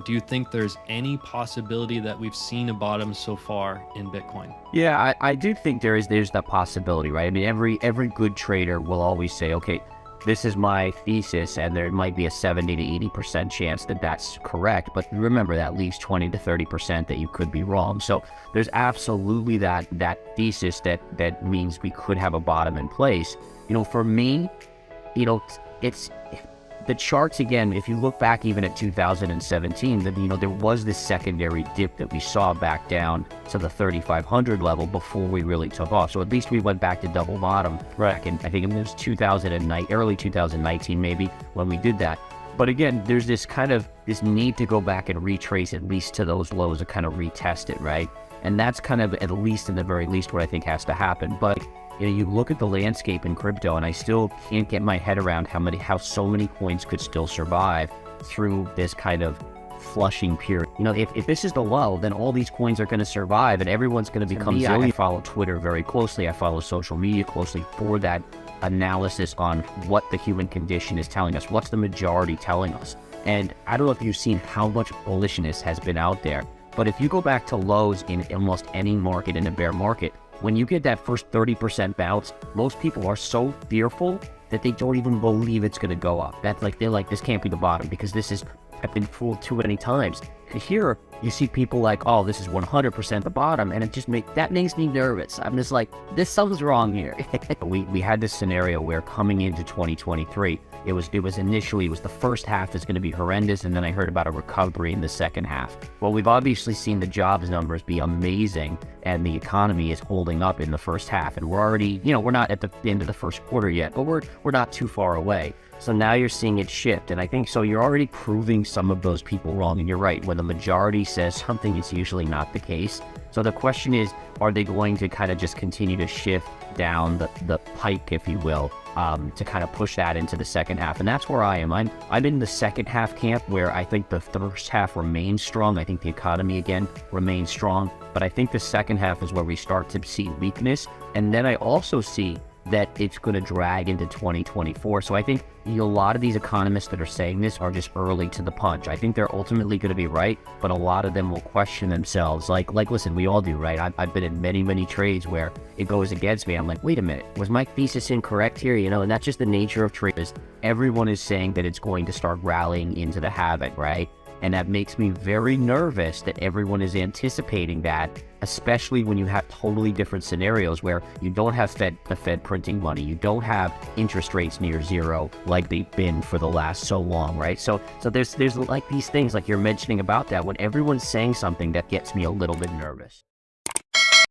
Do you think there's any possibility that we've seen a bottom so far in Bitcoin? Yeah, I do think there's that possibility, right? I mean, every good trader will always say, okay, this is my thesis, and there might be a 70 to 80% chance that that's correct. But remember, that leaves 20 to 30% that you could be wrong. So there's absolutely that thesis that means we could have a bottom in place. For me, it's the charts again. If you look back even at 2017, that there was this secondary dip that we saw back down to the 3,500 level before we really took off. So at least we went back to double bottom back in, I think it was 2009, early 2019 maybe, when we did that. But again, there's this need to go back and retrace at least to those lows to kind of retest it, right? And that's kind of, at least in the very least, what I think has to happen. But you look at the landscape in crypto, and I still can't get my head around how so many coins could still survive through this kind of flushing period. If this is the lull, then all these coins are going to survive, and everyone's going to become zillion. I follow Twitter very closely. I follow social media closely for that analysis on what the human condition is telling us. What's the majority telling us? And I don't know if you've seen how much bullishness has been out there, but if you go back to lows in almost any market, in a bear market, when you get that first 30% bounce, most people are so fearful that they don't even believe it's going to go up. They're like, this can't be the bottom because I've been fooled too many times. And here, you see people like, oh, this is 100% the bottom, and that makes me nervous. I'm just like, something's wrong here. We had this scenario where coming into 2023, it was the first half is going to be horrendous, and then I heard about a recovery in the second half. Well, we've obviously seen the jobs numbers be amazing, and the economy is holding up in the first half, and we're already, we're not at the end of the first quarter yet, but we're not too far away. So now you're seeing it shift, and I think so you're already proving some of those people wrong. And you're right, when the majority says something, it's usually not the case. So the question is, are they going to kind of just continue to shift down the pike, if you will, to kind of push that into the second half? And that's where I am. I'm in the second half camp, where I think the first half remains strong. I think the economy again remains strong, but I think the second half is where we start to see weakness. And then I also see that it's going to drag into 2024. So I think a lot of these economists that are saying this are just early to the punch. I think they're ultimately going to be right, but a lot of them will question themselves. Like listen, we all do, right? I've been in many, many trades where it goes against me. I'm like, wait a minute, was my thesis incorrect here? And that's just the nature of traders. Everyone is saying that it's going to start rallying into the halving, right? And that makes me very nervous that everyone is anticipating that, especially when you have totally different scenarios where you don't have the Fed printing money, you don't have interest rates near zero like they've been for the last so long, right? So there's like these things like you're mentioning about that, when everyone's saying something, that gets me a little bit nervous.